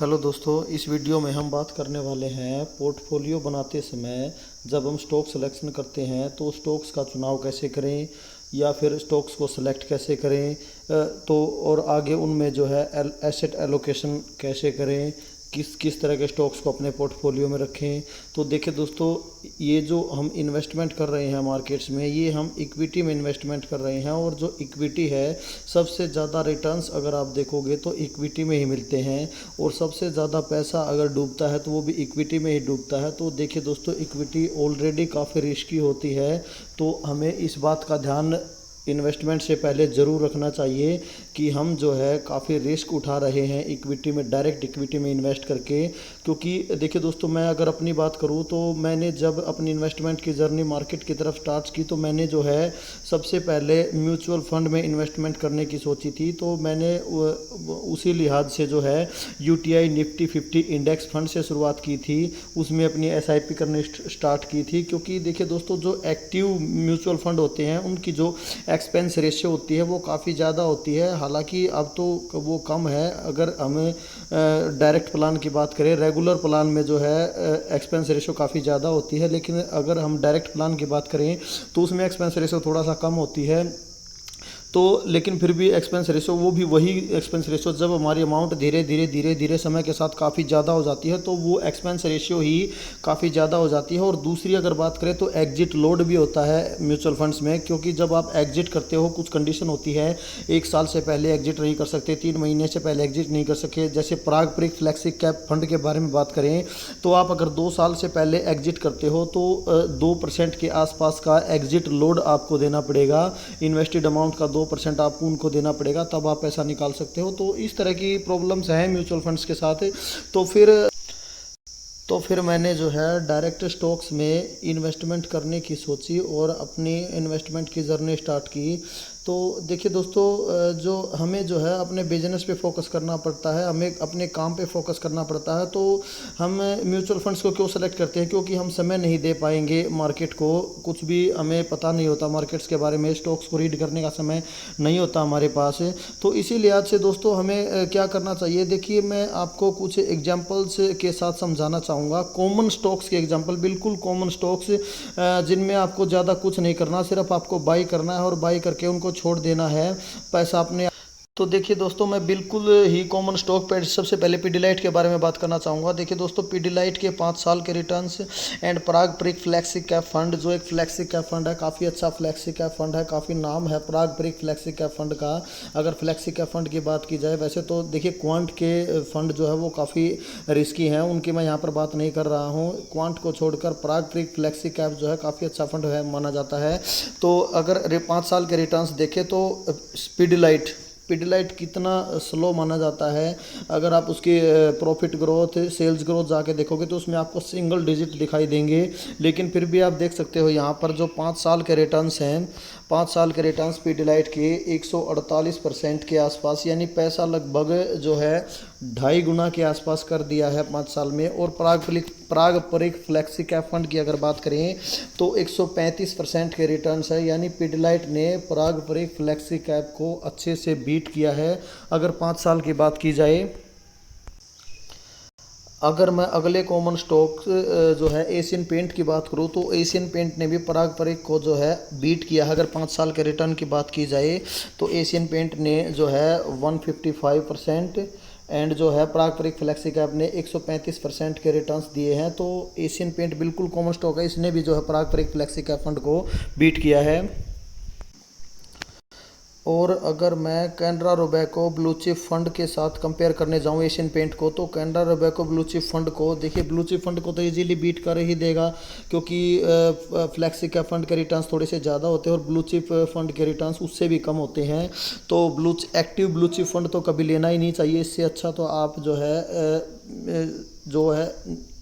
Hello दोस्तों, इस video में हम बात करने वाले हैं पोर्टफोलियो बनाते समय जब हम स्टॉक सिलेक्शन करते हैं तो स्टॉक्स का चुनाव कैसे करें या फिर स्टॉक्स को सिलेक्ट कैसे करें। तो और आगे उनमें जो है एसेट एलोकेशन कैसे करें, किस किस तरह के स्टॉक्स को अपने पोर्टफोलियो में रखें। तो देखिए दोस्तों, ये जो हम इन्वेस्टमेंट कर रहे हैं मार्केट्स में, ये हम इक्विटी में इन्वेस्टमेंट कर रहे हैं और जो इक्विटी है सबसे ज़्यादा रिटर्न्स अगर आप देखोगे तो इक्विटी में ही मिलते हैं और सबसे ज़्यादा पैसा अगर डूबता है तो वो भी इक्विटी में ही डूबता है। तो देखिए दोस्तों, इक्विटी ऑलरेडी काफ़ी रिस्की होती है, तो हमें इस बात का ध्यान इन्वेस्टमेंट से पहले ज़रूर रखना चाहिए कि हम जो है काफ़ी रिस्क उठा रहे हैं इक्विटी में, डायरेक्ट इक्विटी में इन्वेस्ट करके। क्योंकि देखिए दोस्तों, मैं अगर अपनी बात करूं तो मैंने जब अपनी इन्वेस्टमेंट की जर्नी मार्केट की तरफ स्टार्ट की तो मैंने जो है सबसे पहले म्यूचुअल फंड में इन्वेस्टमेंट करने की सोची थी। तो मैंने उसी लिहाज से जो है यूटीआई निफ्टी 50 इंडेक्स फंड से शुरुआत की थी, उसमें अपनी एसआईपी करनी स्टार्ट की थी। क्योंकि देखिए दोस्तों, जो एक्टिव म्यूचुअल फंड होते हैं उनकी जो एक्सपेंस रेशियो होती है वो काफ़ी ज़्यादा होती है। हालांकि अब तो वो कम है। अगर हम डायरेक्ट प्लान की बात करें, रेगुलर प्लान में जो है एक्सपेंस रेशियो काफ़ी ज़्यादा होती है, लेकिन अगर हम डायरेक्ट प्लान की बात करें तो उसमें एक्सपेंस रेशियो थोड़ा सा कम होती है। तो लेकिन फिर भी एक्सपेंस रेशो, वो भी वही एक्सपेंस रेशो जब हमारी अमाउंट धीरे धीरे धीरे धीरे समय के साथ काफ़ी ज़्यादा हो जाती है तो वो एक्सपेंस रेशियो ही काफ़ी ज़्यादा हो जाती है। और दूसरी अगर बात करें तो एग्जिट लोड भी होता है म्यूचुअल फंड्स में, क्योंकि जब आप एग्जिट करते हो कुछ कंडीशन होती है, 1 साल से पहले एग्जिट नहीं कर सकते, 3 महीने से पहले एग्जिट नहीं कर सके। जैसे पारंपरिक फ्लेक्सी कैप फंड के बारे में बात करें तो आप अगर 2 साल से पहले एग्जिट करते हो तो 2% के आसपास का एग्जिट लोड आपको देना पड़ेगा। इन्वेस्टेड अमाउंट का 2% आपको उनको देना पड़ेगा, तब आप पैसा निकाल सकते हो। तो इस तरह की प्रॉब्लम्स हैं म्यूचुअल फंड्स के साथ। तो फिर मैंने जो है डायरेक्ट स्टॉक्स में इन्वेस्टमेंट करने की सोची और अपनी इन्वेस्टमेंट की जर्नी स्टार्ट की। तो देखिए दोस्तों, जो हमें जो है अपने बिजनेस पे फोकस करना पड़ता है, हमें अपने काम पे फोकस करना पड़ता है। तो हम म्यूचुअल फंड्स को क्यों सेलेक्ट करते हैं? क्योंकि हम समय नहीं दे पाएंगे मार्केट को, कुछ भी हमें पता नहीं होता मार्केट्स के बारे में, स्टॉक्स को रीड करने का समय नहीं होता हमारे पास। तो इसी लिहाज से दोस्तों हमें क्या करना चाहिए, देखिए मैं आपको कुछ एग्जांपल्स के साथ समझाना चाहूँगा। कॉमन स्टॉक्स के एग्जांपल, बिल्कुल कॉमन स्टॉक्स जिनमें आपको ज़्यादा कुछ नहीं करना, सिर्फ आपको बाई करना है और बाई करके उनको छोड़ देना है, पैसा अपने। तो देखिए दोस्तों, मैं बिल्कुल ही कॉमन स्टॉक पे सबसे पहले पीडीलाइट के बारे में बात करना चाहूँगा। देखिए दोस्तों, पीडीलाइट के 5 साल के रिटर्न्स एंड पारंपरिक फ्लेक्सी कैप फंड, जो एक फ्लेक्सी कैप फंड है, काफ़ी अच्छा फ्लेक्सी कैप फंड है, काफ़ी नाम है पारंपरिक फ्लेक्सी कैप फंड का। अगर फ्लेक्सी कैप फंड की बात की जाए, वैसे तो देखिए क्वांट के फंड जो है वो काफ़ी रिस्की हैं, उनकी मैं यहाँ पर बात नहीं कर रहा हूँ। क्वांट को छोड़कर पारंपरिक फ्लेक्सी कैप जो है काफ़ी अच्छा फंड है, माना जाता है। तो अगर 5 साल के रिटर्न्स देखें तो पीडीलाइट कितना स्लो माना जाता है। अगर आप उसकी प्रॉफिट ग्रोथ, सेल्स ग्रोथ जाके देखोगे तो उसमें आपको सिंगल डिजिट दिखाई देंगे। लेकिन फिर भी आप देख सकते हो यहाँ पर जो 5 साल के रिटर्न्स हैं, 5 साल के रिटर्न्स पीडीलाइट के 148% के आसपास, यानी पैसा लगभग जो है 2.5 गुना के आसपास कर दिया है 5 साल में। और पारंपरिक फ्लेक्सी कैप फंड की अगर बात करें तो 135% के रिटर्न्स है, यानी पीडीलाइट ने पारंपरिक फ्लेक्सी कैप को अच्छे से बीट किया है अगर 5 साल की बात की जाए। अगर मैं अगले कॉमन स्टॉक जो है एशियन पेंट की बात करूँ तो एशियन पेंट ने भी पारंपरिक को जो है बीट किया है। अगर 5 साल के रिटर्न की बात की जाए तो एशियन पेंट ने जो है 155% एंड जो है पारंपरिक फ्लेक्सी कैप ने 135% के रिटर्न्स दिए हैं। तो एशियन पेंट बिल्कुल कॉमन स्टॉक है, इसने भी जो है पारंपरिक फ्लेक्सी कैप फंड को बीट किया है। और अगर मैं Canara Robeco blue chip fund के साथ कंपेयर करने जाऊं एशियन पेंट को, तो Canara Robeco blue chip fund को देखिए, ब्लू चिप फंड को तो इजीली बीट कर ही देगा, क्योंकि फ्लैक्सी कैप फंड के रिटर्न्स थोड़े से ज़्यादा होते हैं और ब्लू चिप फंड के रिटर्न्स उससे भी कम होते हैं। तो एक्टिव ब्लू चिप फंड तो कभी लेना ही नहीं चाहिए। इससे अच्छा तो आप जो है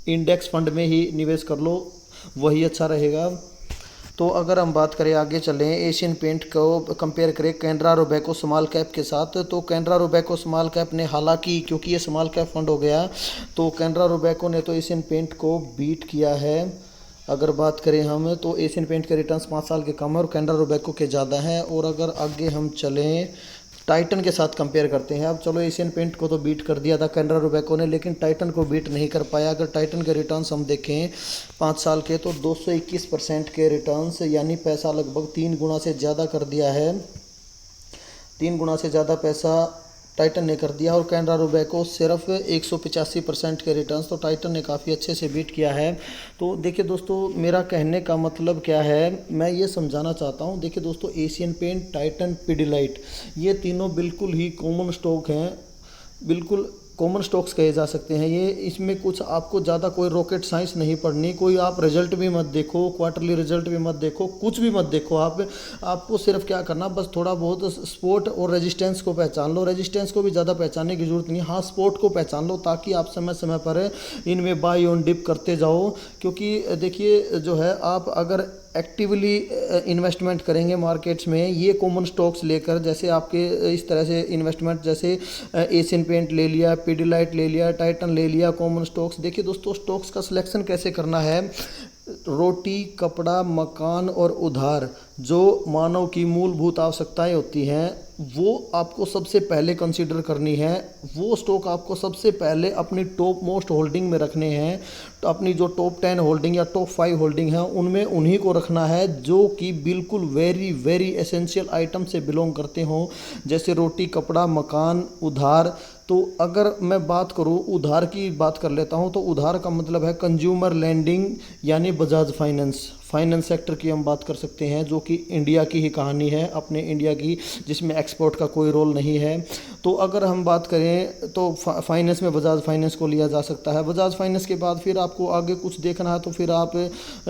इंडेक्स फंड में ही निवेश कर लो, वही अच्छा रहेगा। तो अगर हम बात करें, आगे चलें, एशियन पेंट को कंपेयर करें कैनरा रोबेको स्मॉल कैप के साथ, तो कैनरा रोबेको स्मॉल कैप ने, हालांकि क्योंकि ये स्मॉल कैप फंड हो गया, तो कैनरा रोबेको ने तो एशियन पेंट को बीट किया है। अगर बात करें हम तो एशियन पेंट के रिटर्न्स 5 साल के कम है और कैनरा रोबेको के ज़्यादा हैं। और अगर आगे हम चलें टाइटन के साथ कंपेयर करते हैं। अब चलो एशियन पेंट को तो बीट कर दिया था कैनरा रोबेको ने, लेकिन टाइटन को बीट नहीं कर पाया। अगर टाइटन के रिटर्न्स हम देखें 5 साल के तो 221% के रिटर्न्स, यानी पैसा लगभग 3 गुना से ज़्यादा कर दिया है। 3 गुना से ज़्यादा पैसा टाइटन ने कर दिया और कैनरा रोबेको सिर्फ 185% के रिटर्न्स, तो टाइटन ने काफ़ी अच्छे से बीट किया है। तो देखिए दोस्तों, मेरा कहने का मतलब क्या है, मैं ये समझाना चाहता हूँ। देखिए दोस्तों, एशियन पेंट, टाइटन, पिडिलाइट, ये तीनों बिल्कुल ही कॉमन स्टॉक हैं, बिल्कुल कॉमन स्टॉक्स कहे जा सकते हैं ये। इसमें कुछ आपको ज़्यादा कोई रॉकेट साइंस नहीं पढ़नी, कोई आप रिजल्ट भी मत देखो, क्वार्टरली रिजल्ट भी मत देखो, कुछ भी मत देखो। आपको सिर्फ क्या करना, बस थोड़ा बहुत सपोर्ट और रेजिस्टेंस को पहचान लो। रेजिस्टेंस को भी ज़्यादा पहचानने की जरूरत नहीं, हाँ सपोर्ट को पहचान लो, ताकि आप समय समय पर इनमें बाई ऑन डिप करते जाओ। क्योंकि देखिए जो है, आप अगर एक्टिवली इन्वेस्टमेंट करेंगे मार्केट्स में ये कॉमन स्टॉक्स लेकर, जैसे आपके इस तरह से इन्वेस्टमेंट, जैसे एशियन पेंट ले लिया, पिडिलाइट ले लिया, टाइटन ले लिया, कॉमन स्टॉक्स। देखिए दोस्तों, स्टॉक्स का सिलेक्शन कैसे करना है, रोटी, कपड़ा, मकान और उधार, जो मानव की मूलभूत आवश्यकताएं होती हैं, वो आपको सबसे पहले कंसीडर करनी है। वो स्टॉक आपको सबसे पहले अपनी टॉप मोस्ट होल्डिंग में रखने हैं। तो अपनी जो टॉप 10 होल्डिंग या टॉप 5 होल्डिंग है, उनमें उन्हीं को रखना है जो कि बिल्कुल वेरी वेरी एसेंशियल आइटम से बिलोंग करते हों, जैसे रोटी, कपड़ा, मकान, उधार। तो अगर मैं बात करूं, उधार की बात कर लेता हूं, तो उधार का मतलब है कंज्यूमर लैंडिंग, यानी बजाज फाइनेंस सेक्टर की हम बात कर सकते हैं, जो कि इंडिया की ही कहानी है, अपने इंडिया की, जिसमें एक्सपोर्ट का कोई रोल नहीं है। तो अगर हम बात करें तो फाइनेंस में बजाज फाइनेंस को लिया जा सकता है। बजाज फाइनेंस के बाद फिर आपको आगे कुछ देखना है, तो फिर आप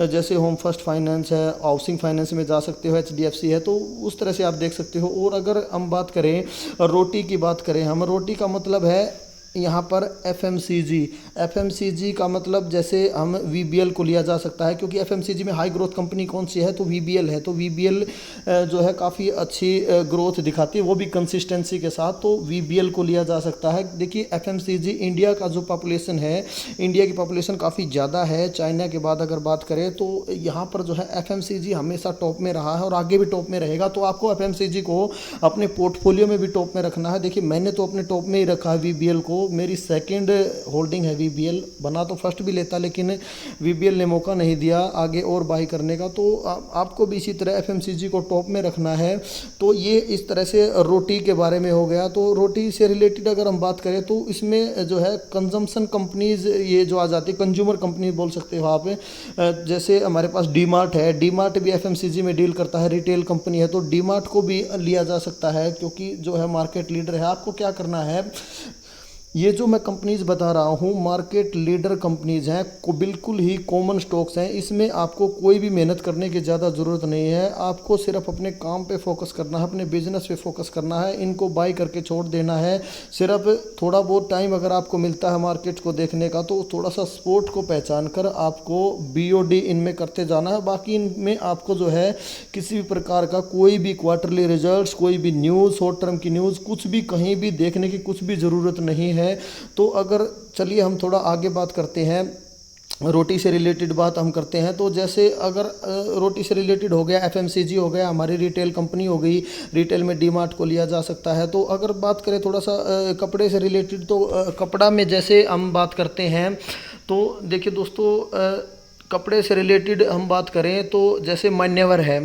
जैसे होम फर्स्ट फाइनेंस है, हाउसिंग फाइनेंस में जा सकते हो, HDFC है, तो उस तरह से आप देख सकते हो। और अगर हम बात करें रोटी की, बात करें हम, रोटी का मतलब है यहाँ पर FMCG का मतलब जैसे हम VBL को लिया जा सकता है, क्योंकि FMCG में हाई ग्रोथ कंपनी कौन सी है, तो VBL है। तो VBL जो है काफ़ी अच्छी ग्रोथ दिखाती है, वो भी कंसिस्टेंसी के साथ, तो VBL को लिया जा सकता है। देखिए FMCG, इंडिया का जो पॉपुलेशन है, इंडिया की पॉपुलेशन काफ़ी ज़्यादा है, चाइना के बाद अगर बात करें तो यहाँ पर जो है FMCG हमेशा टॉप में रहा है और आगे भी टॉप में रहेगा। तो आपको FMCG को अपने पोर्टफोलियो में भी टॉप में रखना है। देखिए मैंने तो अपने टॉप में ही रखा है VBL को, मेरी सेकंड होल्डिंग है VBL, बना तो फर्स्ट भी लेता, लेकिन VBL ने मौका नहीं दिया आगे और बाई करने का। तो आपको भी इसी तरह FMCG को टॉप में रखना है। तो ये इस तरह से रोटी के बारे में हो गया। तो रोटी से रिलेटेड अगर हम बात करें तो इसमें जो है कंजम्पशन कंपनीज ये जो आ जाती है, कंज्यूमर कंपनी बोल सकते हो आप। जैसे हमारे पास डीमार्ट है, डीमार्ट भी FMCG में डील करता है, रिटेल कंपनी है, तो डीमार्ट को भी लिया जा सकता है, क्योंकि जो है मार्केट लीडर है। आपको क्या करना है, ये जो मैं कंपनीज बता रहा हूँ मार्केट लीडर कंपनीज हैं, को बिल्कुल ही कॉमन स्टॉक्स हैं। इसमें आपको कोई भी मेहनत करने की ज़्यादा ज़रूरत नहीं है। आपको सिर्फ अपने काम पे फोकस करना है, अपने बिजनेस पे फोकस करना है, इनको बाई करके छोड़ देना है। सिर्फ थोड़ा बहुत टाइम अगर आपको मिलता है मार्केट को देखने का, तो थोड़ा सा स्पोर्ट को पहचान कर आपको BOD इनमें करते जाना है। बाकी इनमें आपको जो है किसी भी प्रकार का कोई भी क्वार्टरली रिजल्ट्स, कोई भी न्यूज़, शॉर्ट टर्म की न्यूज़, कुछ भी कहीं भी देखने की कुछ भी ज़रूरत नहीं है। तो अगर चलिए हम थोड़ा आगे बात करते हैं, रोटी से रिलेटेड बात हम करते हैं। तो जैसे अगर रोटी से रिलेटेड हो गया, FMCG हो गया, हमारी रिटेल कंपनी हो गई, रिटेल में डीमार्ट को लिया जा सकता है। तो अगर बात करें थोड़ा सा कपड़े से रिलेटेड, तो कपड़ा में जैसे हम बात करते हैं, तो देखिए दोस्तों, कपड़े से रिलेटेड हम बात करें तो जैसे मान्यवर है,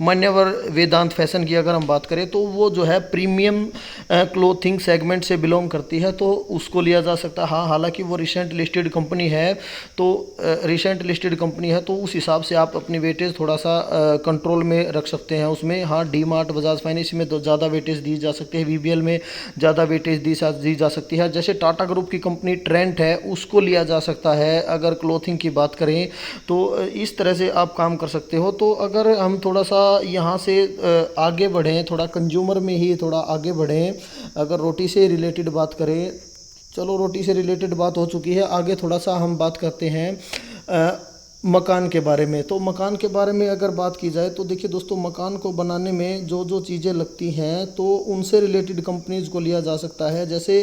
मान्यवर वेदांत फैशन की अगर हम बात करें, तो वो जो है प्रीमियम क्लोथिंग सेगमेंट से बिलोंग करती है, तो उसको लिया जा सकता है। हाँ, हालांकि वो रिसेंट लिस्टेड कंपनी है, तो रिसेंट लिस्टेड कंपनी है, तो उस हिसाब से आप अपनी वेटेज थोड़ा सा कंट्रोल में रख सकते हैं उसमें। हाँ, डीमार्ट, बजाज फाइनेंस में तो ज़्यादा वेटेज दी जा सकती है, VBL में ज़्यादा वेटेज दी जा सकती है। जैसे टाटा ग्रुप की कंपनी ट्रेंट है, उसको लिया जा सकता है अगर क्लोथिंग की बात करें। तो इस तरह से आप काम कर सकते हो। तो अगर हम थोड़ा सा यहाँ से आगे बढ़ें, थोड़ा कंज्यूमर में ही थोड़ा आगे बढ़ें, अगर रोटी से रिलेटेड बात करें, चलो रोटी से रिलेटेड बात हो चुकी है, आगे थोड़ा सा हम बात करते हैं मकान के बारे में, तो मकान के बारे में अगर बात की जाए तो देखिए दोस्तों, मकान को बनाने में जो जो चीज़ें लगती हैं तो उनसे रिलेटेड कंपनीज़ को लिया जा सकता है। जैसे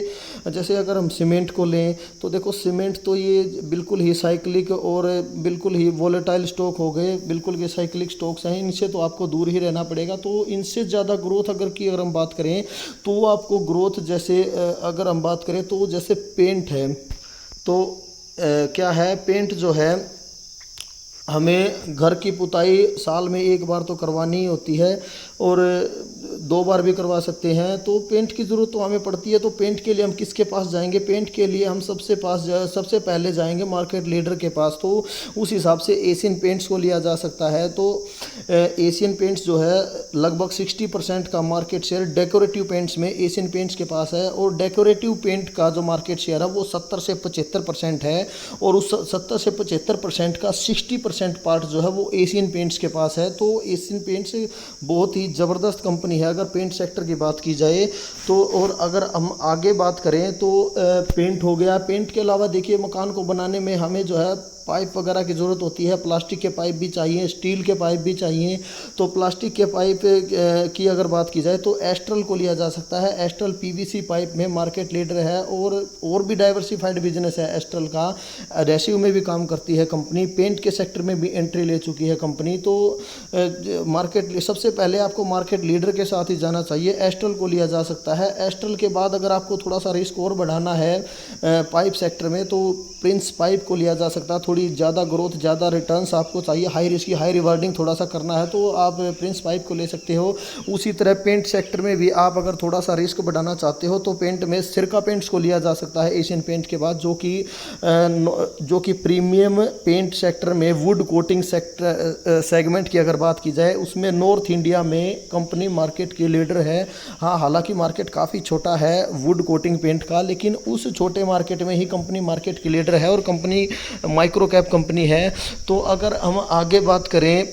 जैसे अगर हम सीमेंट को लें तो देखो, सीमेंट तो ये बिल्कुल ही साइक्लिक और बिल्कुल ही वोलेटाइल स्टॉक हो गए, बिल्कुल के साइक्लिक स्टॉक्स हैं, इनसे तो आपको दूर ही रहना पड़ेगा। तो इनसे ज़्यादा ग्रोथ अगर हम बात करें तो आपको ग्रोथ जैसे अगर हम बात करें तो जैसे पेंट है, तो क्या है, पेंट जो है हमें घर की पुताई साल में एक बार तो करवानी ही होती है और दो बार भी करवा सकते हैं। तो पेंट की ज़रूरत तो हमें पड़ती है। तो पेंट के लिए हम किसके पास जाएंगे? पेंट के लिए हम सबसे पहले जाएंगे मार्केट लीडर के पास। तो उस हिसाब से एशियन पेंट्स को लिया जा सकता है। तो एशियन पेंट्स जो है लगभग 60% का मार्केट शेयर डेकोरेटिव पेंट्स में एशियन पेंट्स के पास है, और डेकोरेटिव पेंट का जो मार्केट शेयर है वो 70 से 75% है, और उस 70 से 75% का 60% पार्ट जो है वो एशियन पेंट्स के पास है। तो एशियन पेंट्स बहुत ही ज़बरदस्त कंपनी है अगर पेंट सेक्टर की बात की जाए तो। और अगर हम आगे बात करें तो पेंट हो गया। पेंट के अलावा देखिए, मकान को बनाने में हमें जो है पाइप वगैरह की ज़रूरत होती है। प्लास्टिक के पाइप भी चाहिए, स्टील के पाइप भी चाहिए। तो प्लास्टिक के पाइप की अगर बात की जाए तो एस्ट्रल को लिया जा सकता है। एस्ट्रल पीवीसी पाइप में मार्केट लीडर है, और भी डाइवर्सिफाइड बिजनेस है एस्ट्रल का। एडहेसिव में भी काम करती है कंपनी, पेंट के सेक्टर में भी एंट्री ले चुकी है कंपनी। तो मार्केट सबसे पहले आपको मार्केट लीडर के साथ ही जाना चाहिए, एस्ट्रल को लिया जा सकता है। एस्ट्रल के बाद अगर आपको थोड़ा सा रिस्क और बढ़ाना है पाइप सेक्टर में तो प्रिंस पाइप को लिया जा सकता है। थोड़ी ज़्यादा ग्रोथ, ज़्यादा रिटर्न्स आपको चाहिए, हाई रिस्क की हाई रिवार्डिंग थोड़ा सा करना है तो आप प्रिंस पाइप को ले सकते हो। उसी तरह पेंट सेक्टर में भी आप अगर थोड़ा सा रिस्क बढ़ाना चाहते हो तो पेंट में सिरका पेंट्स को लिया जा सकता है एशियन पेंट के बाद, जो कि प्रीमियम पेंट सेक्टर में वुड कोटिंग सेक्टर सेगमेंट की अगर बात की जाए उसमें नॉर्थ इंडिया में कंपनी मार्केट की लीडर है। हाँ, हालांकि मार्केट काफ़ी छोटा है वुड कोटिंग पेंट का, लेकिन उस छोटे मार्केट में ही कंपनी मार्केट की लीडर है और कंपनी माइक्रो कैप कंपनी है। तो अगर हम आगे बात करें,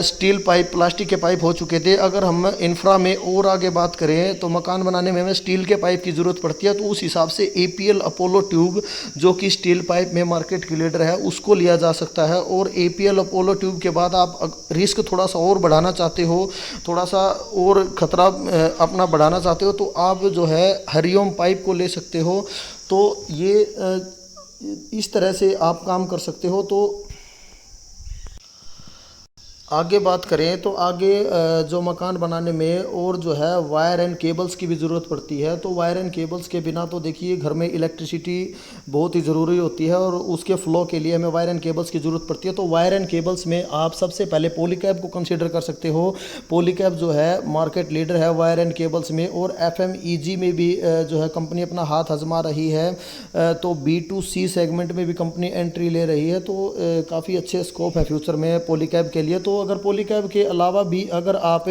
स्टील पाइप, प्लास्टिक के पाइप हो चुके थे। अगर हम इंफ्रा में और आगे बात करें तो मकान बनाने में हमें स्टील के पाइप की ज़रूरत पड़ती है। तो उस हिसाब से एपीएल अपोलो ट्यूब, जो कि स्टील पाइप में मार्केट की लीडर है, उसको लिया जा सकता है। और एपीएल अपोलो ट्यूब के बाद आप रिस्क थोड़ा सा और बढ़ाना चाहते हो, थोड़ा सा और ख़तरा अपना बढ़ाना चाहते हो तो आप जो है हरिओम पाइप को ले सकते हो। तो ये इस तरह से आप काम कर सकते हो। तो आगे बात करें तो आगे जो मकान बनाने में और जो है वायर एंड केबल्स की भी ज़रूरत पड़ती है। तो वायर एंड केबल्स के बिना तो देखिए घर में इलेक्ट्रिसिटी बहुत ही ज़रूरी होती है और उसके फ्लो के लिए हमें वायर एंड केबल्स की ज़रूरत पड़ती है। तो वायर एंड केबल्स में आप सबसे पहले पॉलीकैब को कंसीडर कर सकते हो। पॉलीकैब जो है मार्केट लीडर है वायर एंड केबल्स में, और एफएमईजी में भी जो है कंपनी अपना हाथ आजमा रही है। तो B2C सेगमेंट में भी कंपनी एंट्री ले रही है। तो काफ़ी अच्छे स्कोप है फ्यूचर में पॉलीकैब के लिए। तो अगर पॉलीकैब के अलावा भी अगर आप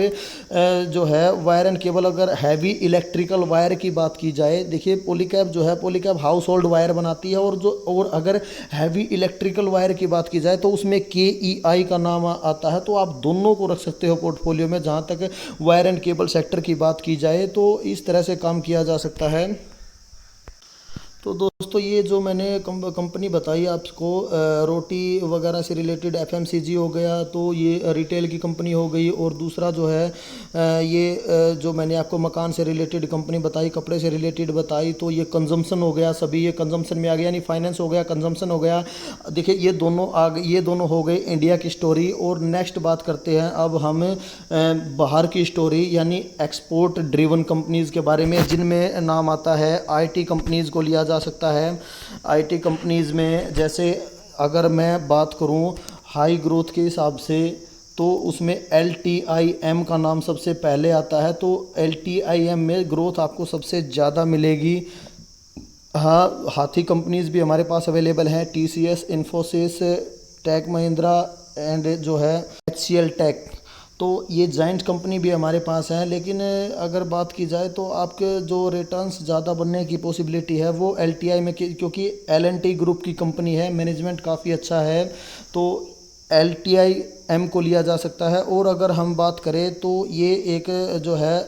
जो है वायर एंड केबल, अगर हैवी इलेक्ट्रिकल वायर की बात की जाए, देखिए पॉलीकैब जो है, पॉलीकैब हाउस होल्ड वायर बनाती है। और अगर हैवी इलेक्ट्रिकल वायर की बात की जाए तो उसमें KEI का नाम आता है। तो आप दोनों को रख सकते हो पोर्टफोलियो में। जहाँ तक वायर एंड केबल सेक्टर की बात की जाए तो इस तरह से काम किया जा सकता है। तो दोस्तों, ये जो मैंने कंपनी बताई आपको, रोटी वगैरह से रिलेटेड FMCG हो गया, तो ये रिटेल की कंपनी हो गई। और दूसरा जो है ये जो मैंने आपको मकान से रिलेटेड कंपनी बताई, कपड़े से रिलेटेड बताई, तो ये कंजम्पशन हो गया। सभी ये कंजम्पशन में आ गया, यानी फाइनेंस हो गया, कंजम्पशन हो गया। देखिए ये दोनों हो गए इंडिया की स्टोरी। और नेक्स्ट बात करते हैं अब हम बाहर की स्टोरी, यानी एक्सपोर्ट ड्रिवन कंपनीज़ के बारे में, जिनमें नाम आता है IT कंपनीज़ को लिया जा सकता है। IT कंपनीज़ में जैसे अगर मैं बात करूं हाई ग्रोथ के हिसाब से तो उसमें LTIM का नाम सबसे पहले आता है। तो LTIM में ग्रोथ आपको सबसे ज़्यादा मिलेगी। हाँ, हाथी कंपनीज़ भी हमारे पास अवेलेबल हैं, TCS, Infosys, Tech Mahindra and जो है HCL टेक। तो ये जाइंट कंपनी भी हमारे पास है। लेकिन अगर बात की जाए तो आपके जो रिटर्न्स ज़्यादा बनने की पॉसिबिलिटी है वो LTI में, क्योंकि L&T ग्रुप की कंपनी है, मैनेजमेंट काफ़ी अच्छा है। तो LTIM को लिया जा सकता है। और अगर हम बात करें तो ये एक जो है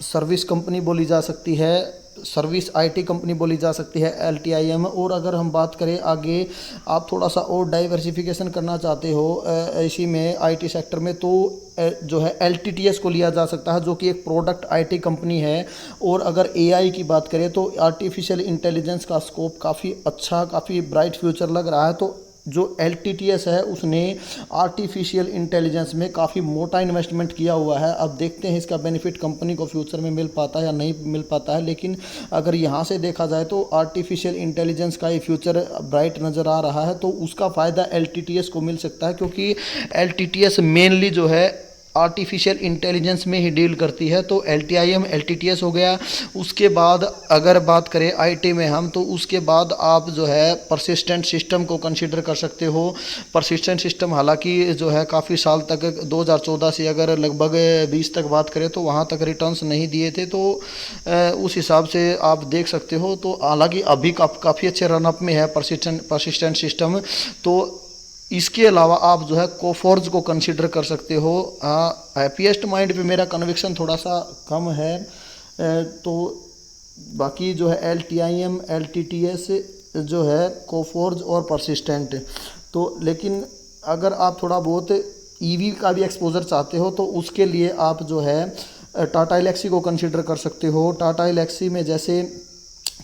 सर्विस कंपनी बोली जा सकती है। सर्विस आईटी कंपनी बोली जा सकती है LTIM। और अगर हम बात करें आगे, आप थोड़ा सा और डाइवर्सिफिकेशन करना चाहते हो इसी में आईटी सेक्टर में, तो जो है LTTS को लिया जा सकता है, जो कि एक प्रोडक्ट आईटी कंपनी है। और अगर AI की बात करें तो आर्टिफिशियल इंटेलिजेंस का स्कोप काफ़ी अच्छा, काफ़ी ब्राइट फ्यूचर लग रहा है। तो जो LTTS है उसने आर्टिफिशियल इंटेलिजेंस में काफ़ी मोटा इन्वेस्टमेंट किया हुआ है। अब देखते हैं इसका बेनिफिट कंपनी को फ्यूचर में मिल पाता है या नहीं मिल पाता है, लेकिन अगर यहाँ से देखा जाए तो आर्टिफिशियल इंटेलिजेंस का ये फ्यूचर ब्राइट नज़र आ रहा है। तो उसका फ़ायदा LTTS को मिल सकता है, क्योंकि LTTS मेनली जो है आर्टिफिशियल इंटेलिजेंस में ही डील करती है। तो LTIM LTTS हो गया। उसके बाद अगर बात करें आईटी में हम, तो उसके बाद आप जो है परसिस्टेंट सिस्टम को कंसीडर कर सकते हो। परसिस्टेंट सिस्टम हालांकि जो है काफ़ी साल तक 2014 से अगर लगभग 20 तक बात करें तो वहाँ तक रिटर्न्स नहीं दिए थे, तो उस हिसाब से आप देख सकते हो। तो हालांकि अभी काफ़ी अच्छे रनअप में है परसिस्टेंट सिस्टम। तो इसके अलावा आप जो है कोफोर्ज को कंसीडर कर सकते हो। हैप्पीएस्ट माइंड पे मेरा कन्विक्शन थोड़ा सा कम है। तो बाकी जो है LTIM LTTS जो है कोफोर्ज और परसिस्टेंट। तो लेकिन अगर आप थोड़ा बहुत EV का भी एक्सपोजर चाहते हो तो उसके लिए आप जो है टाटा एलेक्सी को कंसीडर कर सकते हो। टाटा एलेक्सी में जैसे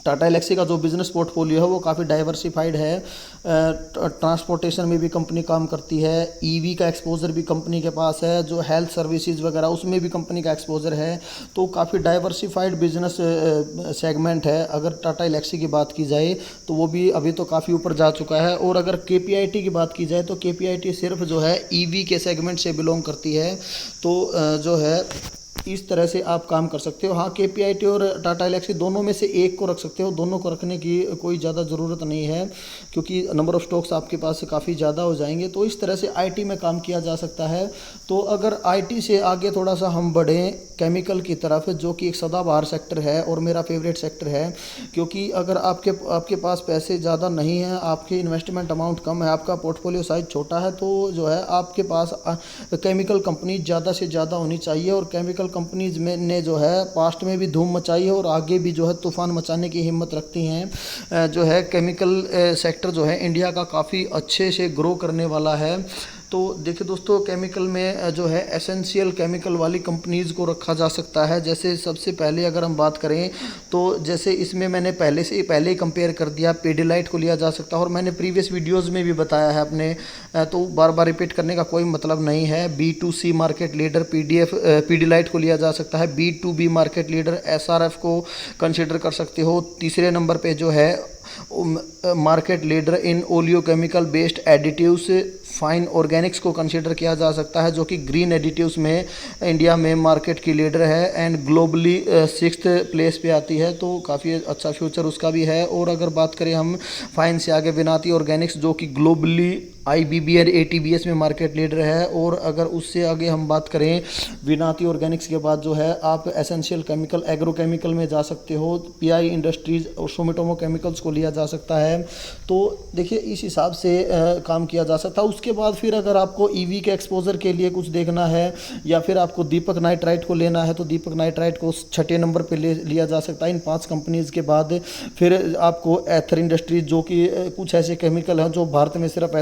टाटा एलेक्सी का जो बिज़नेस पोर्टफोलियो है वो काफ़ी डाइवर्सिफाइड है। ट्रांसपोर्टेशन में भी कंपनी काम करती है, EV का एक्सपोजर भी कंपनी के पास है, जो हेल्थ सर्विसेज वगैरह उसमें भी कंपनी का एक्सपोजर है। तो काफ़ी डाइवर्सिफाइड बिजनेस सेगमेंट है। अगर टाटा एलेक्सी की बात की जाए तो वो भी अभी तो काफ़ी ऊपर जा चुका है। और अगर KPIT की बात की जाए तो KPIT सिर्फ जो है EV के सेगमेंट से बिलोंग करती है। तो जो है इस तरह से आप काम कर सकते हो। हाँ, KPIT और टाटा एलेक्सी दोनों में से एक को रख सकते हो, दोनों को रखने की कोई ज़्यादा ज़रूरत नहीं है, क्योंकि नंबर ऑफ़ स्टॉक्स आपके पास काफ़ी ज़्यादा हो जाएंगे। तो इस तरह से IT में काम किया जा सकता है। तो अगर IT से आगे थोड़ा सा हम बढ़ें केमिकल की तरफ, जो कि एक सदाबहार सेक्टर है और मेरा फेवरेट सेक्टर है, क्योंकि अगर आपके पास पैसे ज़्यादा नहीं हैं, आपके इन्वेस्टमेंट अमाउंट कम है, आपका पोर्टफोलियो साइज छोटा है, तो जो है आपके पास केमिकल कंपनी ज़्यादा से ज़्यादा होनी चाहिए। और केमिकल कंपनीज में ने जो है पास्ट में भी धूम मचाई है और आगे भी जो है तूफान मचाने की हिम्मत रखती हैं। जो है केमिकल सेक्टर जो है इंडिया का काफ़ी अच्छे से ग्रो करने वाला है। तो देखिए दोस्तों, केमिकल में जो है एसेंशियल केमिकल वाली कंपनीज़ को रखा जा सकता है। जैसे सबसे पहले अगर हम बात करें तो जैसे इसमें मैंने पहले ही कंपेयर कर दिया, पेडिलाइट को लिया जा सकता है। और मैंने प्रीवियस वीडियोस में भी बताया है अपने, तो बार बार रिपीट करने का कोई मतलब नहीं है। B2C मार्केट लीडर पेडिलाइट को लिया जा सकता है। B2B मार्केट लीडर SRF को कंसिडर कर सकते हो। तीसरे नंबर पे जो है market leader in oleochemical based additives fine organics को कंसीडर किया जा सकता है, जो कि ग्रीन एडिटिव्स में इंडिया में मार्केट की लीडर है एंड ग्लोबली 6th प्लेस पे आती है। तो काफ़ी अच्छा फ्यूचर उसका भी है। और अगर बात करें हम फाइन से आगे विनाती ऑर्गेनिक्स, जो कि ग्लोबली IBB और ATBS में मार्केट लीडर है। और अगर उससे आगे हम बात करें विनाती ऑर्गेनिक्स के बाद जो है आप एसेंशियल केमिकल एग्रोकेमिकल में जा सकते हो। PI इंडस्ट्रीज़ और सुमिटोमो केमिकल्स को लिया जा सकता है। तो देखिए इस हिसाब से काम किया जा सकता है। उसके बाद फिर अगर आपको EV के एक्सपोजर के लिए कुछ देखना है या फिर आपको दीपक नाइट्राइट को लेना है तो दीपक नाइट्राइट को 6ठे नंबर पे लिया जा सकता है। इन 5 कंपनीज़ के बाद फिर आपको एथर इंडस्ट्रीज, जो कि कुछ ऐसे केमिकल हैं जो भारत में सिर्फ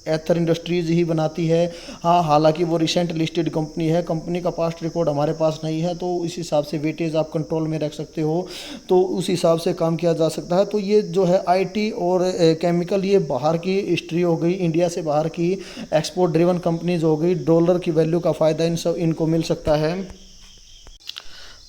एथर इंडस्ट्रीज ही बनाती है। हाँ, हालांकि वो रिसेंट लिस्टेड कंपनी है, कंपनी का पास्ट रिकॉर्ड हमारे पास नहीं है, तो इस हिसाब से वेटेज आप कंट्रोल में रख सकते हो। तो उस हिसाब से काम किया जा सकता है। तो ये जो है IT और केमिकल, ये बाहर की हिस्ट्री हो गई, इंडिया से बाहर की एक्सपोर्ट ड्रिवन कंपनीज हो गई। डॉलर की वैल्यू का फ़ायदा इनको मिल सकता है।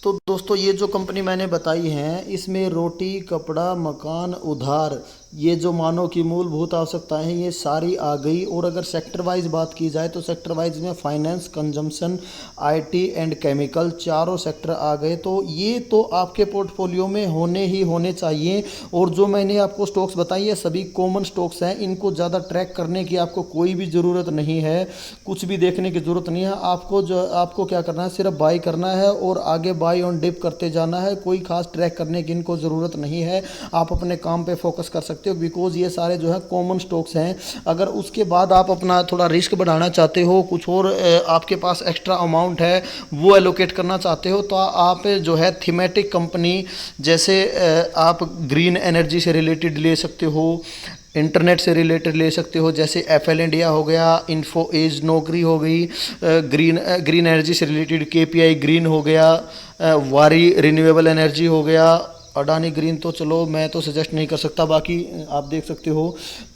तो दोस्तों, ये जो कंपनी मैंने बताई हैं इसमें रोटी, कपड़ा, मकान, उधार, ये जो मानव की मूलभूत आवश्यकताएं हैं ये सारी आ गई। और अगर सेक्टर वाइज बात की जाए तो सेक्टर वाइज में finance, consumption, IT and chemical, चारों सेक्टर आ गए। तो ये तो आपके पोर्टफोलियो में होने चाहिए। और जो मैंने आपको स्टॉक्स बताई है सभी कॉमन स्टॉक्स हैं, इनको ज़्यादा ट्रैक करने की आपको कोई भी ज़रूरत नहीं है, कुछ भी देखने की ज़रूरत नहीं है। आपको क्या करना है, सिर्फ बाई करना है और आगे बाई ऑन डिप करते जाना है। कोई खास ट्रैक करने की इनको ज़रूरत नहीं है। आप अपने काम पे फोकस कर सकते सकते हो, बिकॉज ये सारे जो है कॉमन स्टॉक्स हैं। अगर उसके बाद आप अपना थोड़ा रिस्क बढ़ाना चाहते हो, कुछ और आपके पास एक्स्ट्रा अमाउंट है वो एलोकेट करना चाहते हो, तो आप जो है थीमेटिक कंपनी जैसे आप ग्रीन एनर्जी से रिलेटेड ले सकते हो, इंटरनेट से रिलेटेड ले सकते हो, जैसे एफएल इंडिया हो गया, इन्फो एज नौकरी हो गई, ग्रीन एनर्जी से रिलेटेड केपीआई ग्रीन हो गया, वारी रिन्यूएबल एनर्जी हो गया, अडानी ग्रीन तो चलो मैं तो सजेस्ट नहीं कर सकता, बाकी आप देख सकते हो।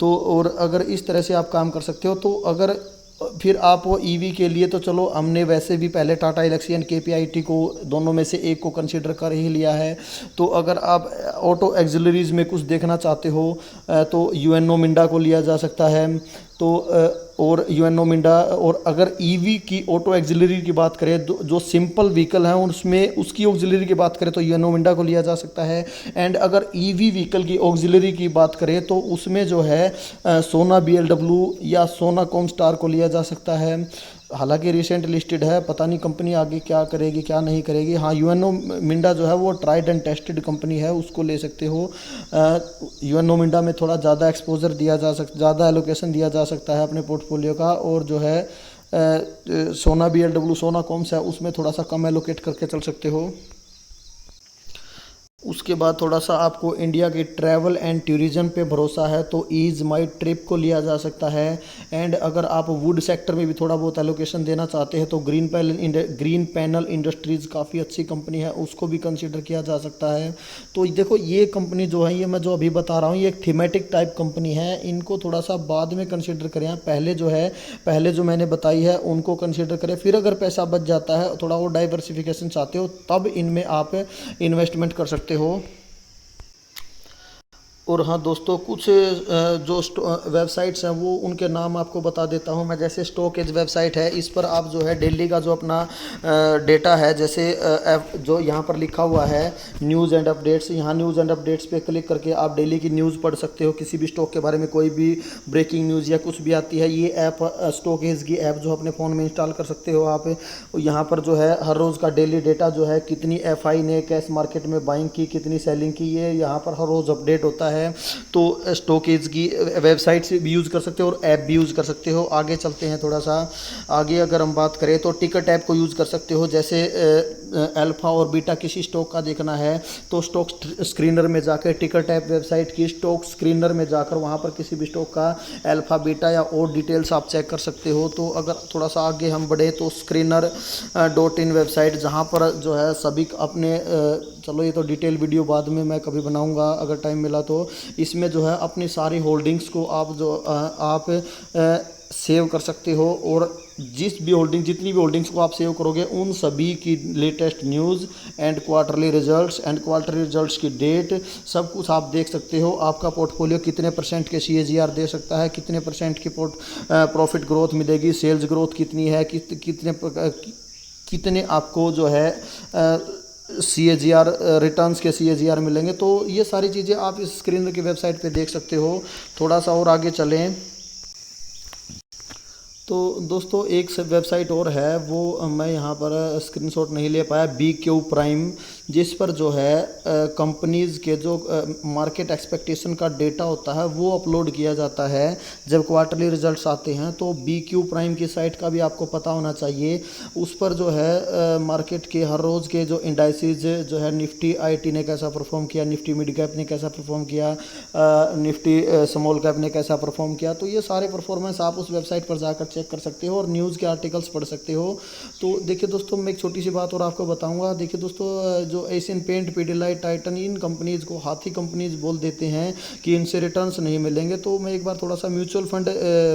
तो और अगर इस तरह से आप काम कर सकते हो, तो अगर फिर आप वो ईवी के लिए तो चलो हमने वैसे भी पहले टाटा एल्क्सी एंड केपीआईटी को दोनों में से एक को कंसीडर कर ही लिया है। तो अगर आप ऑटो एक्सिलरीज में कुछ देखना चाहते हो तो यूएनओ मिंडा को लिया जा सकता है। तो और यूएनओ मिंडा, और अगर ईवी की ऑटो एक्सिलरी की बात करें जो सिंपल व्हीकल हैं उसमें उसकी ऑक्सिलरी की बात करें तो यूएनओ मिंडा को लिया जा सकता है। एंड अगर ईवी व्हीकल की ऑक्सिलरी की बात करें तो उसमें जो है सोना बीएलडब्ल्यू या सोना कॉमस्टार को लिया जा सकता है। हालांकि रिसेंट लिस्टेड है, पता नहीं कंपनी आगे क्या करेगी क्या नहीं करेगी। हाँ, यूएनओ मिंडा जो है वो ट्राइड एंड टेस्टेड कंपनी है, उसको ले सकते हो। यूएनओ मिंडा में थोड़ा ज़्यादा एक्सपोजर दिया जा सकता, ज़्यादा एलोकेशन दिया जा सकता है अपने पोर्टफोलियो का। और जो है सोना बीएलडब्ल्यू सोना कॉम्स है उसमें थोड़ा सा कम एलोकेट करके चल सकते हो। उसके बाद थोड़ा सा आपको इंडिया के ट्रैवल एंड टूरिज़्म पे भरोसा है तो ईज माई ट्रिप को लिया जा सकता है। एंड अगर आप वुड सेक्टर में भी थोड़ा बहुत एलोकेशन देना चाहते हैं तो ग्रीन पैनल इंडस्ट्रीज़ काफ़ी अच्छी कंपनी है, उसको भी कंसीडर किया जा सकता है। तो देखो ये कंपनी जो है, ये मैं जो अभी बता रहा हूँ ये एक थीमेटिक टाइप कंपनी है, इनको थोड़ा सा बाद में कंसीडर करें। पहले जो मैंने बताई है उनको कंसीडर करें, फिर अगर पैसा बच जाता है थोड़ा और डाइवर्सिफिकेशन चाहते हो तब इनमें आप इन्वेस्टमेंट कर सकते हो। और हाँ दोस्तों, कुछ जो वेबसाइट्स हैं वो उनके नाम आपको बता देता हूँ मैं। जैसे स्टॉक एज वेबसाइट है, इस पर आप जो है दिल्ली का जो अपना डेटा है, जैसे जो यहाँ पर लिखा हुआ है न्यूज़ एंड अपडेट्स, यहाँ न्यूज़ एंड अपडेट्स पे क्लिक करके आप डेली की न्यूज़ पढ़ सकते हो। किसी भी स्टॉक के बारे में कोई भी ब्रेकिंग न्यूज़ या कुछ भी आती है, ये ऐप स्टॉक एज की ऐप जो अपने फ़ोन में इंस्टॉल कर सकते हो आप। यहाँ पर जो है हर रोज़ का डेली डेटा जो है, कितनी एफआई ने कैश मार्केट में बाइंग की, कितनी सेलिंग की, ये यहाँ पर हर रोज़ अपडेट होता है। तो स्टॉकेज की वेबसाइट से भी यूज़ कर सकते हो और ऐप भी यूज़ कर सकते हो। आगे चलते हैं थोड़ा सा आगे, अगर हम बात करें तो टिकट ऐप को यूज़ कर सकते हो। जैसे अल्फ़ा और बीटा किसी स्टॉक का देखना है तो स्टॉक स्क्रीनर में जाकर, टिकट ऐप वेबसाइट की स्टॉक स्क्रीनर में जाकर वहाँ पर किसी भी स्टॉक का अल्फ़ा बीटा या और डिटेल्स आप चेक कर सकते हो। तो अगर थोड़ा सा आगे हम बढ़े तो screener.in वेबसाइट, जहाँ पर जो है सभी अपने चलो ये तो डिटेल वीडियो बाद में मैं कभी बनाऊंगा अगर टाइम मिला तो। इसमें जो है अपनी सारी होल्डिंग्स को आप सेव कर सकते हो, और जितनी भी होल्डिंग्स को आप सेव करोगे उन सभी की latest news and quarterly results की डेट सब कुछ आप देख सकते हो। आपका पोर्टफोलियो कितने % के CAGR दे सकता है, कितने % की प्रॉफिट ग्रोथ मिलेगी, सेल्स ग्रोथ कितनी है, कितने आपको जो है CAGR रिटर्न्स के CAGR मिलेंगे। तो ये सारी चीज़ें आप इस स्क्रीनर की वेबसाइट पे देख सकते हो। थोड़ा सा और आगे चलें तो दोस्तों एक वेबसाइट और है, वो मैं यहाँ पर स्क्रीनशॉट नहीं ले पाया, BQ प्राइम, जिस पर जो है कंपनीज़ के जो मार्केट एक्सपेक्टेशन का डेटा होता है वो अपलोड किया जाता है जब क्वार्टरली रिजल्ट्स आते हैं। तो BQ प्राइम की साइट का भी आपको पता होना चाहिए। उस पर जो है मार्केट के हर रोज़ के जो इंडाइसिस जो है, निफ्टी IT ने कैसा परफॉर्म किया, निफ्टी मिड कैप ने कैसा परफॉर्म किया, निफ्टी स्मॉल कैप ने कैसा परफॉर्म किया, तो ये सारे परफॉर्मेंस आप उस वेबसाइट पर जाकर चेक कर सकते हो और न्यूज़ के आर्टिकल्स पढ़ सकते हो। तो देखिए दोस्तों, मैं एक छोटी सी बात और आपको बताऊंगा। देखिए दोस्तों, जो एशियन पेंट, पीडीलाइट, टाइटन, इन कंपनीज़ को हाथी कंपनीज़ बोल देते हैं कि इनसे रिटर्न्स नहीं मिलेंगे। तो मैं एक बार थोड़ा सा म्यूचुअल फंड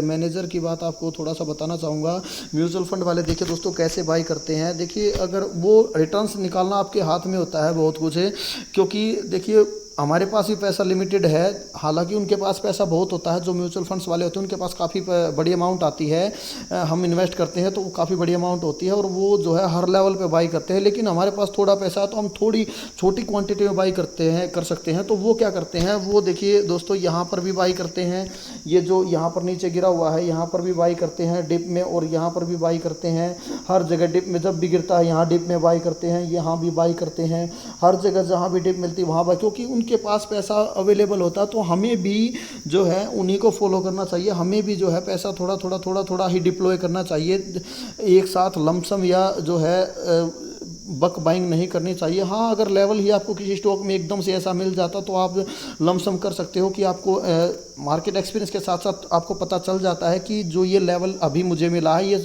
मैनेजर की बात आपको थोड़ा सा बताना चाहूँगा। म्यूचुअल फंड वाले देखिए दोस्तों कैसे बाई करते हैं। देखिए, अगर वो रिटर्न्स निकालना आपके हाथ में होता है बहुत कुछ है, क्योंकि देखिए हमारे पास भी पैसा लिमिटेड है, हालांकि उनके पास पैसा बहुत होता है। जो म्यूचुअल फंड्स वाले होते हैं उनके पास काफ़ी बड़ी अमाउंट आती है, हम इन्वेस्ट करते हैं तो वो काफ़ी बड़ी अमाउंट होती है और वो जो है हर लेवल पे बाई करते हैं। लेकिन हमारे पास थोड़ा पैसा है तो हम थोड़ी छोटी क्वांटिटी में बाई कर सकते हैं। तो वो क्या करते हैं, वो देखिए दोस्तों यहाँ पर भी बाई करते हैं, ये जो यहाँ पर नीचे गिरा हुआ है यहाँ पर भी बाई करते हैं डिप में, और यहाँ पर भी बाई करते हैं। हर जगह डिप में जब भी गिरता है यहाँ डिप में बाई करते हैं, यहाँ भी बाई करते हैं, हर जगह जहाँ भी डिप मिलती है वहाँ बाई, क्योंकि उनके पास पैसा अवेलेबल होता है, तो हमें भी जो है उन्हीं को फॉलो करना चाहिए। हमें भी जो है पैसा थोड़ा ही डिप्लॉय करना चाहिए, एक साथ लमसम या जो है बक बाइंग नहीं करनी चाहिए। हाँ, अगर लेवल ही आपको किसी स्टॉक में एकदम से ऐसा मिल जाता तो आप लमसम कर सकते हो कि आपको मार्केट एक्सपीरियंस के साथ साथ आपको पता चल जाता है कि जो ये लेवल अभी मुझे मिला है ये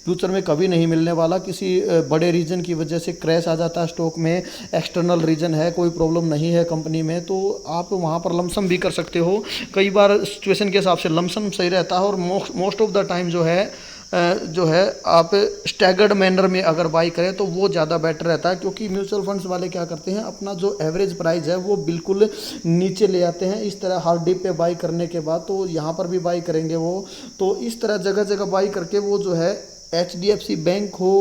फ्यूचर में कभी नहीं मिलने वाला। किसी बड़े रीजन की वजह से क्रैश आ जाता है स्टॉक में, एक्सटर्नल रीजन है, कोई प्रॉब्लम नहीं है कंपनी में, तो आप वहाँ पर लमसम भी कर सकते हो। कई बार सिचुएशन के हिसाब से लमसम सही रहता है, और मोस्ट ऑफ द टाइम जो है आप स्टैगर्ड मैनर में अगर बाई करें तो वो ज़्यादा बेटर रहता है। क्योंकि म्यूचुअल फंड्स वाले क्या करते हैं, अपना जो एवरेज प्राइस है वो बिल्कुल नीचे ले आते हैं। इस तरह हार्ड डिप पे बाई करने के बाद तो यहाँ पर भी बाई करेंगे वो, तो इस तरह जगह जगह बाई करके वो जो है HDFC बैंक हो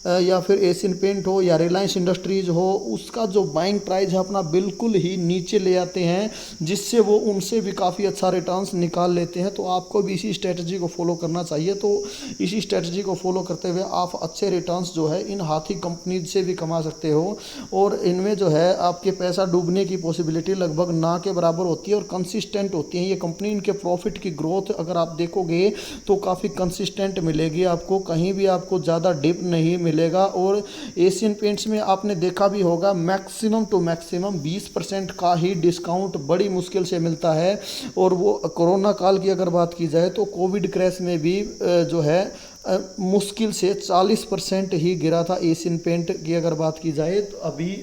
या फिर एशियन पेंट हो या रिलायंस इंडस्ट्रीज हो, उसका जो बाइंग प्राइस है अपना बिल्कुल ही नीचे ले आते हैं, जिससे वो उनसे भी काफ़ी अच्छा रिटर्न्स निकाल लेते हैं। तो आपको भी इसी स्ट्रेटजी को फॉलो करना चाहिए। तो इसी स्ट्रेटजी को फॉलो करते हुए आप अच्छे रिटर्न्स जो है इन हाथी कंपनीज से भी कमा सकते हो, और इनमें जो है आपके पैसा डूबने की पॉसिबिलिटी लगभग ना के बराबर होती है और कंसिस्टेंट होती है ये कंपनी। इनके प्रॉफिट की ग्रोथ अगर आप देखोगे तो काफ़ी कंसिस्टेंट मिलेगी आपको, कहीं भी आपको ज़्यादा डिप नहीं मिलेगा। और एशियन पेंट्स में आपने देखा भी होगा मैक्सिमम टू मैक्सिमम 20% का ही डिस्काउंट बड़ी मुश्किल से मिलता है। और वो कोरोना काल की अगर बात की जाए तो कोविड क्रैश में भी जो है मुश्किल से 40% ही गिरा था एशियन पेंट की अगर बात की जाए तो अभी,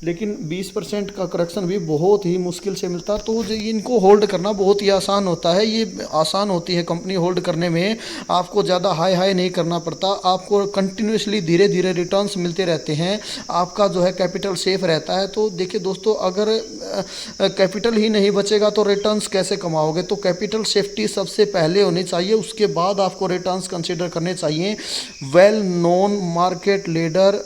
लेकिन 20% का करेक्शन भी बहुत ही मुश्किल से मिलता। तो इनको होल्ड करना बहुत ही आसान होता है, ये आसान होती है कंपनी होल्ड करने में। आपको ज़्यादा हाई नहीं करना पड़ता, आपको कंटिन्यूसली धीरे धीरे रिटर्न्स मिलते रहते हैं, आपका जो है कैपिटल सेफ रहता है। तो देखिए दोस्तों, अगर कैपिटल ही नहीं बचेगा तो रिटर्न्स कैसे कमाओगे? तो कैपिटल सेफ्टी सबसे पहले होनी चाहिए, उसके बाद आपको रिटर्न्स कंसिडर करने चाहिए। Well known market leader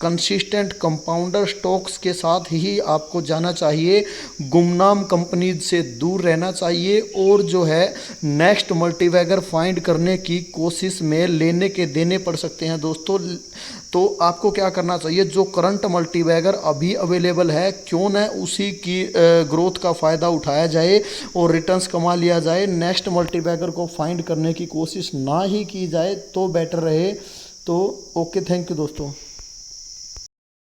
consistent compounder stocks के साथ ही आपको जाना चाहिए, गुमनाम कंपनीज से दूर रहना चाहिए, और जो है नेक्स्ट मल्टीबैगर फाइंड करने की कोशिश में लेने के देने पड़ सकते हैं दोस्तों। तो आपको क्या करना चाहिए, जो करंट मल्टीबैगर अभी अवेलेबल है क्यों न उसी की ग्रोथ का फ़ायदा उठाया जाए और रिटर्न्स कमा लिया जाए। नेक्स्ट मल्टीबैगर को फाइंड करने की कोशिश ना ही की जाए तो बेटर रहे। तो ओके, थैंक यू दोस्तों।